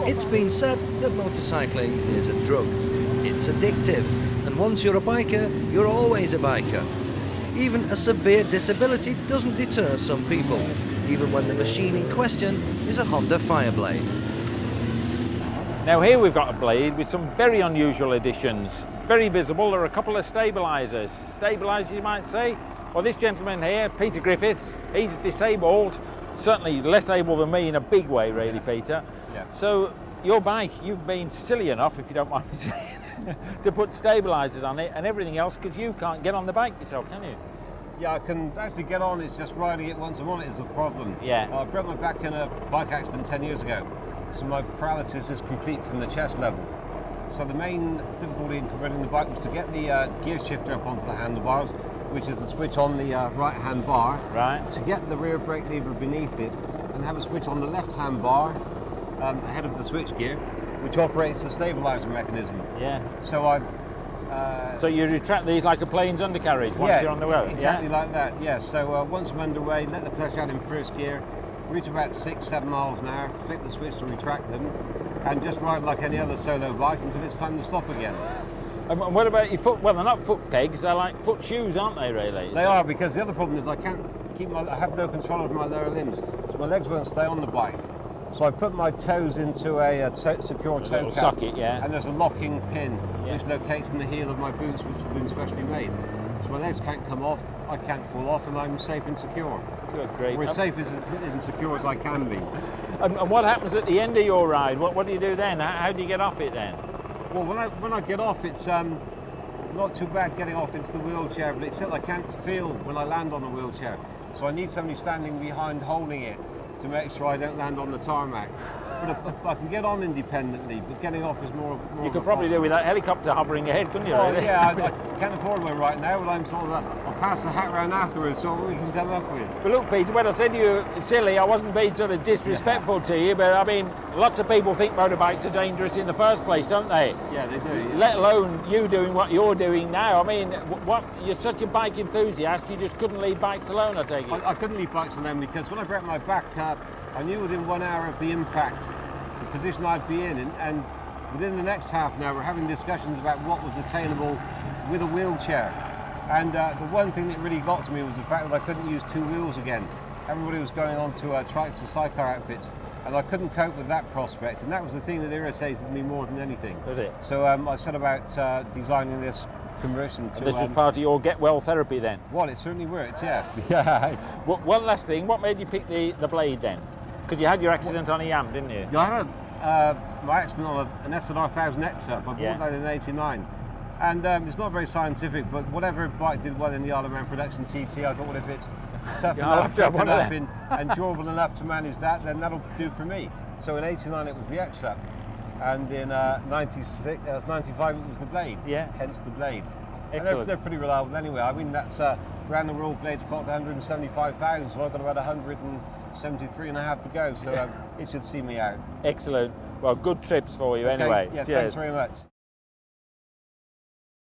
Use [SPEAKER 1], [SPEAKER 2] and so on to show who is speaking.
[SPEAKER 1] It's been said that motorcycling is a drug. It's addictive, and once you're a biker, you're always a biker. Even a severe disability doesn't deter some people, even when the machine in question is a Honda Fireblade.
[SPEAKER 2] Now here we've got a blade with some very unusual additions. Very visible, there are a couple of stabilisers. Stabilisers, you might say? Well, this gentleman here, Peter Griffiths, he's disabled, certainly less able than me in a big way, really, Peter.
[SPEAKER 3] Yeah.
[SPEAKER 2] So your bike, you've been silly enough, if you don't mind me saying, to put stabilisers on it and everything else, because you can't get on the bike yourself, can you?
[SPEAKER 3] Yeah, I can actually get on, it's just riding it once I'm on it is the problem.
[SPEAKER 2] Yeah.
[SPEAKER 3] I broke my back in a bike accident 10 years ago, so my paralysis is complete from the chest level. So the main difficulty in running the bike was to get the gear shifter up onto the handlebars, which is the switch on the right-hand bar.
[SPEAKER 2] Right.
[SPEAKER 3] To get the rear brake lever beneath it and have a switch on the left-hand bar ahead of the switch gear, which operates the stabiliser mechanism.
[SPEAKER 2] Yeah.
[SPEAKER 3] So I...
[SPEAKER 2] So you retract these like a plane's undercarriage once you're on the road?
[SPEAKER 3] Exactly like that, yes. So once I'm underway, let the clutch out in first gear, reach about 6-7 miles an hour, flick the switch to retract them, and just ride like any other solo bike until it's time to stop again.
[SPEAKER 2] And what about your foot? Well, they're not foot pegs, they're like foot shoes, aren't they, really?
[SPEAKER 3] They are, because the other problem is I have no control over my lower limbs, so my legs won't stay on the bike. So I put my toes into a secure toe cap,
[SPEAKER 2] socket, yeah.
[SPEAKER 3] And there's a locking pin which locates in the heel of my boots, which have been specially made. So my legs can't come off, I can't fall off, and I'm safe and secure.
[SPEAKER 2] Good, great.
[SPEAKER 3] Or as safe and secure as I can be.
[SPEAKER 2] And what happens at the end of your ride? What do you do then? How do you get off it then?
[SPEAKER 3] Well, when I get off, it's not too bad getting off into the wheelchair, but except I can't feel when I land on the wheelchair. So I need somebody standing behind holding it to make sure I don't land on the tarmac. But I can get on independently, but getting off is more
[SPEAKER 2] You could probably do with that helicopter hovering ahead, couldn't you?
[SPEAKER 3] Oh,
[SPEAKER 2] really?
[SPEAKER 3] yeah, I can't afford one right now, but I'm sort of, I'll pass the hat round afterwards, so we can come up with.
[SPEAKER 2] But look, Peter, when I said to you silly, I wasn't being sort of disrespectful to you, but I mean, lots of people think motorbikes are dangerous in the first place, don't they?
[SPEAKER 3] Yeah, they do. Yeah.
[SPEAKER 2] Let alone you doing what you're doing now. I mean, you're such a bike enthusiast, you just couldn't leave bikes alone, I take it.
[SPEAKER 3] I couldn't leave bikes alone because when I broke my back, I knew within 1 hour of the impact the position I'd be in, and within the next half an hour we're having discussions about what was attainable with a wheelchair. And the one thing that really got to me was the fact that I couldn't use two wheels again. Everybody was going on to trikes and sidecar outfits, and I couldn't cope with that prospect, and that was the thing that irritated me more than anything.
[SPEAKER 2] Was it?
[SPEAKER 3] So I set about designing this conversion to...
[SPEAKER 2] This was part of your get well therapy then?
[SPEAKER 3] Well, it certainly worked, yeah.
[SPEAKER 2] One last thing, what made you pick the blade then? Because you had your accident on a Yam, didn't you?
[SPEAKER 3] Yeah, I had my accident on an FZR 1000X up. I bought that in '89. And it's not very scientific, but whatever bike did well in the Isle of Man Production TT, I thought, well, if it's tough enough, and durable enough to manage that, then that'll do for me. So in '89 it was the X-Up, and in '95 it was the Blade, hence the Blade.
[SPEAKER 2] Excellent.
[SPEAKER 3] They're pretty reliable anyway. I mean, that's around the world blades clocked 175,000, so I've got about 173.5 to go, so it should see me out.
[SPEAKER 2] Excellent. Well, good trips for you anyway.
[SPEAKER 3] Yeah,
[SPEAKER 2] Cheers.
[SPEAKER 3] thanks very much.